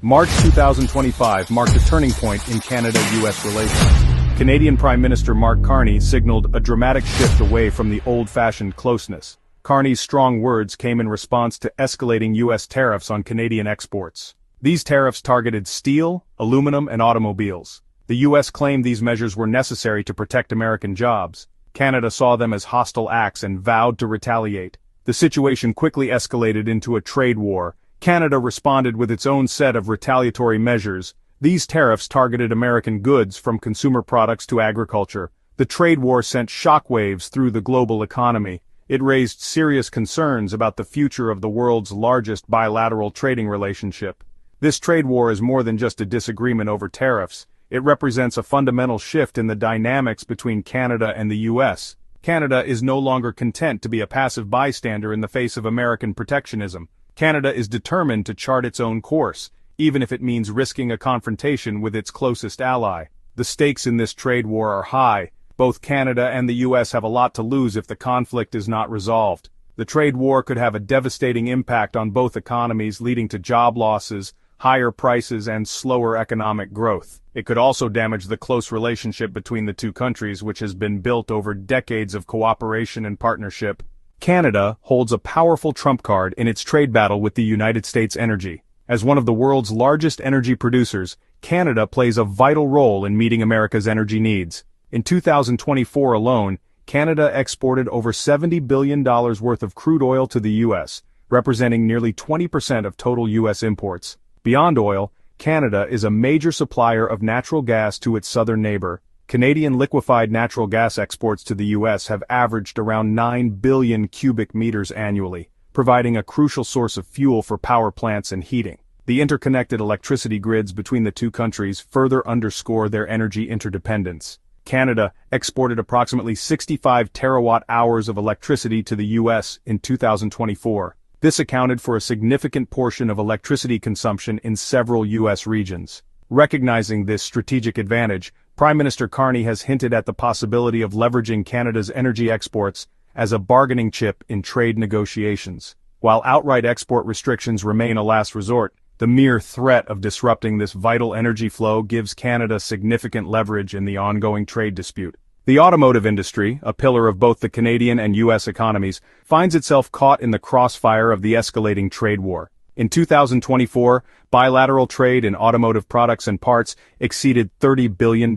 March 2025 marked a turning point in Canada-US relations. Canadian Prime Minister Mark Carney signaled a dramatic shift away from the old-fashioned closeness. Carney's strong words came in response to escalating U.S. tariffs on Canadian exports. These tariffs targeted steel, aluminum, and automobiles. The U.S. claimed these measures were necessary to protect American jobs. Canada saw them as hostile acts and vowed to retaliate. The situation quickly escalated into a trade war. Canada responded with its own set of retaliatory measures. These tariffs targeted American goods from consumer products to agriculture. The trade war sent shockwaves through the global economy. It raised serious concerns about the future of the world's largest bilateral trading relationship. This trade war is more than just a disagreement over tariffs. It represents a fundamental shift in the dynamics between Canada and the U.S. Canada is no longer content to be a passive bystander in the face of American protectionism. Canada is determined to chart its own course, even if it means risking a confrontation with its closest ally. The stakes in this trade war are high. Both Canada and the U.S. have a lot to lose if the conflict is not resolved. The trade war could have a devastating impact on both economies, leading to job losses, higher prices, and slower economic growth. It could also damage the close relationship between the two countries, which has been built over decades of cooperation and partnership. Canada holds a powerful trump card in its trade battle with the United States energy. As one of the world's largest energy producers, Canada plays a vital role in meeting America's energy needs. In 2024 alone, Canada exported over $70 billion worth of crude oil to the U.S., representing nearly 20% of total U.S. imports. Beyond oil, Canada is a major supplier of natural gas to its southern neighbor. Canadian liquefied natural gas exports to the U.S. have averaged around 9 billion cubic meters annually, providing a crucial source of fuel for power plants and heating. The interconnected electricity grids between the two countries further underscore their energy interdependence. Canada exported approximately 65 terawatt-hours of electricity to the U.S. in 2024. This accounted for a significant portion of electricity consumption in several U.S. regions. Recognizing this strategic advantage, Prime Minister Carney has hinted at the possibility of leveraging Canada's energy exports as a bargaining chip in trade negotiations. While outright export restrictions remain a last resort, the mere threat of disrupting this vital energy flow gives Canada significant leverage in the ongoing trade dispute. The automotive industry, a pillar of both the Canadian and U.S. economies, finds itself caught in the crossfire of the escalating trade war. In 2024, bilateral trade in automotive products and parts exceeded $30 billion.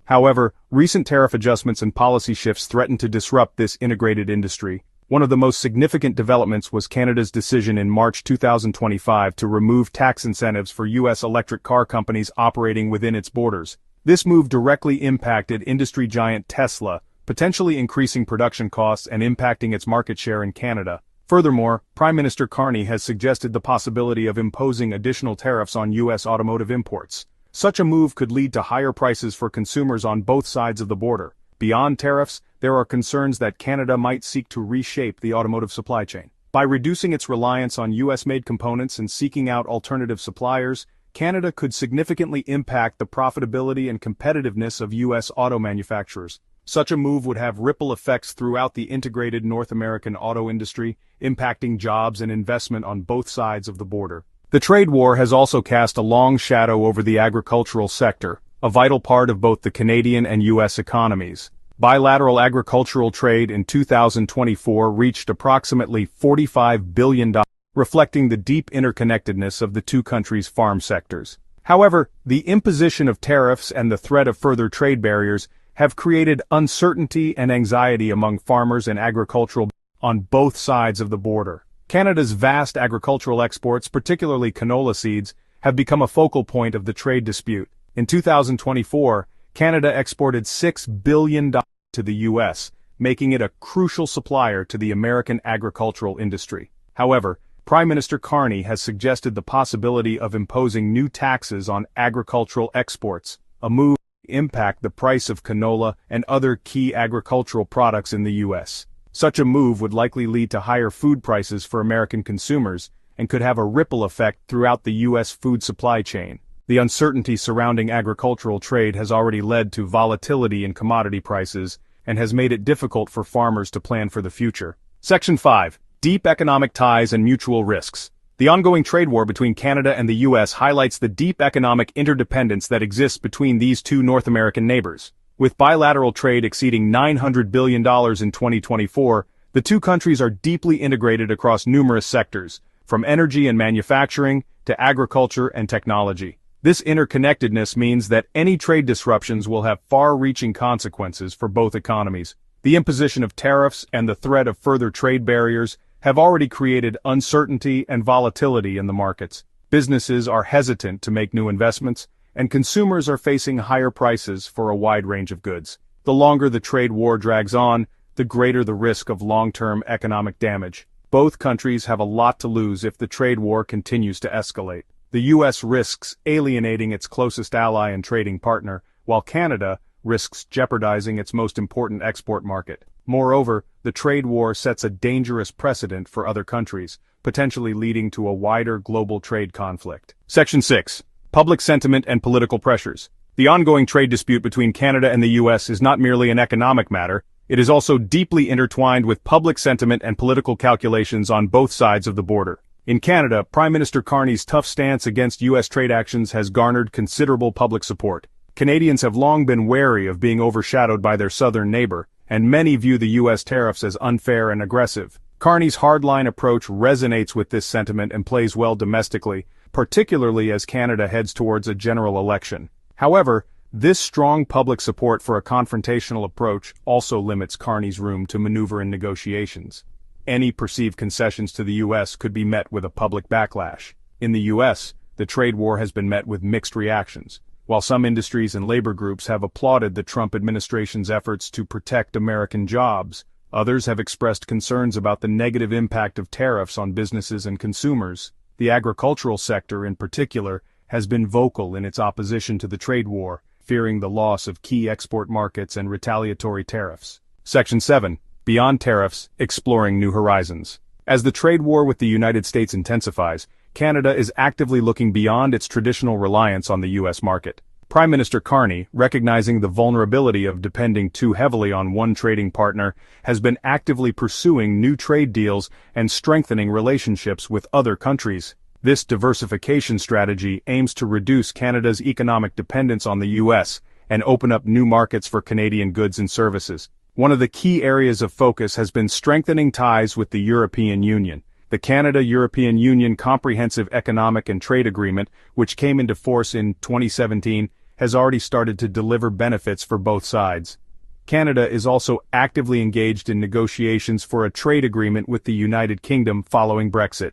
However, recent tariff adjustments and policy shifts threaten to disrupt this integrated industry. One of the most significant developments was Canada's decision in March 2025 to remove tax incentives for U.S. electric car companies operating within its borders. This move directly impacted industry giant Tesla, potentially increasing production costs and impacting its market share in Canada. Furthermore, Prime Minister Carney has suggested the possibility of imposing additional tariffs on U.S. automotive imports. Such a move could lead to higher prices for consumers on both sides of the border. Beyond tariffs, there are concerns that Canada might seek to reshape the automotive supply chain. By reducing its reliance on U.S.-made components and seeking out alternative suppliers, Canada could significantly impact the profitability and competitiveness of U.S. auto manufacturers. Such a move would have ripple effects throughout the integrated North American auto industry, impacting jobs and investment on both sides of the border. The trade war has also cast a long shadow over the agricultural sector, a vital part of both the Canadian and U.S. economies. Bilateral agricultural trade in 2024 reached approximately $45 billion, reflecting the deep interconnectedness of the two countries' farm sectors. However, the imposition of tariffs and the threat of further trade barriers have created uncertainty and anxiety among farmers and agricultural on both sides of the border. Canada's vast agricultural exports, particularly canola seeds, have become a focal point of the trade dispute. In 2024, Canada exported $6 billion to the U.S., making it a crucial supplier to the American agricultural industry. However, Prime Minister Carney has suggested the possibility of imposing new taxes on agricultural exports, a move that would impact the price of canola and other key agricultural products in the U.S. Such a move would likely lead to higher food prices for American consumers and could have a ripple effect throughout the U.S. food supply chain. The uncertainty surrounding agricultural trade has already led to volatility in commodity prices and has made it difficult for farmers to plan for the future. Section 5. Deep economic ties and mutual risks. The ongoing trade war between Canada and the U.S. highlights the deep economic interdependence that exists between these two North American neighbors. With bilateral trade exceeding $900 billion in 2024, the two countries are deeply integrated across numerous sectors, from energy and manufacturing to agriculture and technology. This interconnectedness means that any trade disruptions will have far-reaching consequences for both economies. The imposition of tariffs and the threat of further trade barriers have already created uncertainty and volatility in the markets. Businesses are hesitant to make new investments, and consumers are facing higher prices for a wide range of goods. The longer the trade war drags on, the greater the risk of long-term economic damage. Both countries have a lot to lose if the trade war continues to escalate. The U.S. risks alienating its closest ally and trading partner, while Canada risks jeopardizing its most important export market. Moreover, the trade war sets a dangerous precedent for other countries, potentially leading to a wider global trade conflict. Section 6. Public sentiment and political pressures. The ongoing trade dispute between Canada and the U.S. is not merely an economic matter, it is also deeply intertwined with public sentiment and political calculations on both sides of the border. In Canada, Prime Minister Carney's tough stance against U.S. trade actions has garnered considerable public support. Canadians have long been wary of being overshadowed by their southern neighbor, and many view the U.S. tariffs as unfair and aggressive. Carney's hardline approach resonates with this sentiment and plays well domestically, particularly as Canada heads towards a general election. However, this strong public support for a confrontational approach also limits Carney's room to maneuver in negotiations. Any perceived concessions to the U.S. could be met with a public backlash. In the U.S., the trade war has been met with mixed reactions. While some industries and labor groups have applauded the Trump administration's efforts to protect American jobs, others have expressed concerns about the negative impact of tariffs on businesses and consumers. The agricultural sector, in particular, has been vocal in its opposition to the trade war, fearing the loss of key export markets and retaliatory tariffs. Section 7. Beyond tariffs, exploring new horizons. As the trade war with the United States intensifies, Canada is actively looking beyond its traditional reliance on the U.S. market. Prime Minister Carney, recognizing the vulnerability of depending too heavily on one trading partner, has been actively pursuing new trade deals and strengthening relationships with other countries. This diversification strategy aims to reduce Canada's economic dependence on the U.S. and open up new markets for Canadian goods and services. One of the key areas of focus has been strengthening ties with the European Union. The Canada-European Union Comprehensive Economic and Trade Agreement, which came into force in 2017, has already started to deliver benefits for both sides. Canada is also actively engaged in negotiations for a trade agreement with the United Kingdom following Brexit.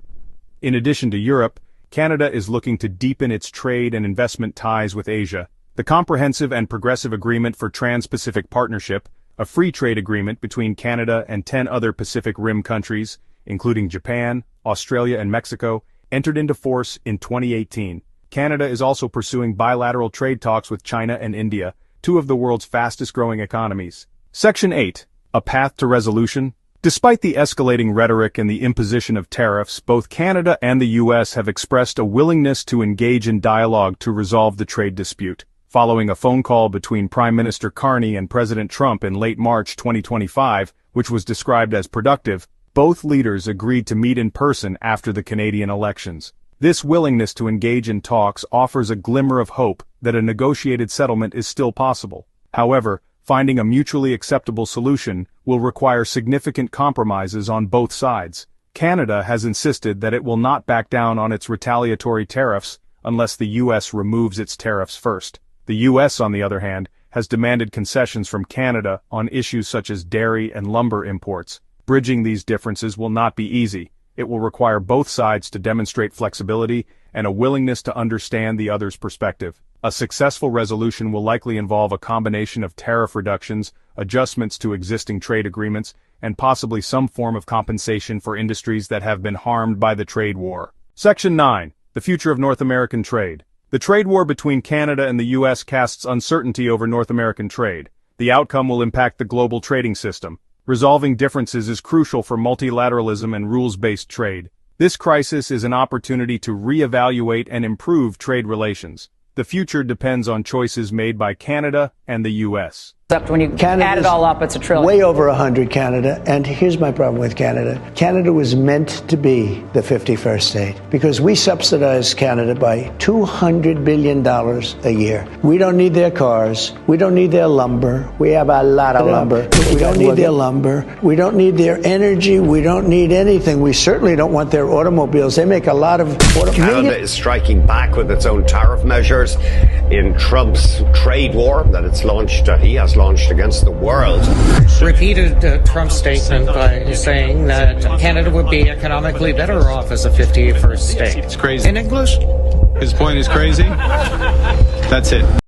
In addition to Europe, Canada is looking to deepen its trade and investment ties with Asia. The Comprehensive and Progressive Agreement for Trans-Pacific Partnership, a free trade agreement between Canada and 10 other Pacific Rim countries, including Japan, Australia and Mexico, entered into force in 2018. Canada is also pursuing bilateral trade talks with China and India, two of the world's fastest-growing economies. Section 8. A path to resolution. Despite the escalating rhetoric and the imposition of tariffs, both Canada and the U.S. have expressed a willingness to engage in dialogue to resolve the trade dispute. Following a phone call between Prime Minister Carney and President Trump in late March 2025, which was described as productive, both leaders agreed to meet in person after the Canadian elections. This willingness to engage in talks offers a glimmer of hope that a negotiated settlement is still possible. However, finding a mutually acceptable solution will require significant compromises on both sides. Canada has insisted that it will not back down on its retaliatory tariffs unless the U.S. removes its tariffs first. The U.S., on the other hand, has demanded concessions from Canada on issues such as dairy and lumber imports. Bridging these differences will not be easy. It will require both sides to demonstrate flexibility and a willingness to understand the other's perspective. A successful resolution will likely involve a combination of tariff reductions, adjustments to existing trade agreements, and possibly some form of compensation for industries that have been harmed by the trade war. Section 9. The future of North American trade. The trade war between Canada and the U.S. casts uncertainty over North American trade. The outcome will impact the global trading system. Resolving differences is crucial for multilateralism and rules-based trade. This crisis is an opportunity to re-evaluate and improve trade relations. The future depends on choices made by Canada and the U.S. Up when you add it all up, it's $1 trillion. Way over 100, Canada. And here's my problem with Canada. Canada was meant to be the 51st state because we subsidize Canada by $200 billion a year. We don't need their cars. We don't need their lumber. We have a lot of lumber. We don't need their lumber. We don't need their energy. We don't need anything. We certainly don't want their automobiles. They make a lot of... Canada is striking back with its own tariff measures in Trump's trade war that he has launched against the world. Repeated Trump's statement by saying that Canada would be economically better off as a 51st state. It's crazy. In English? His point is crazy. That's it.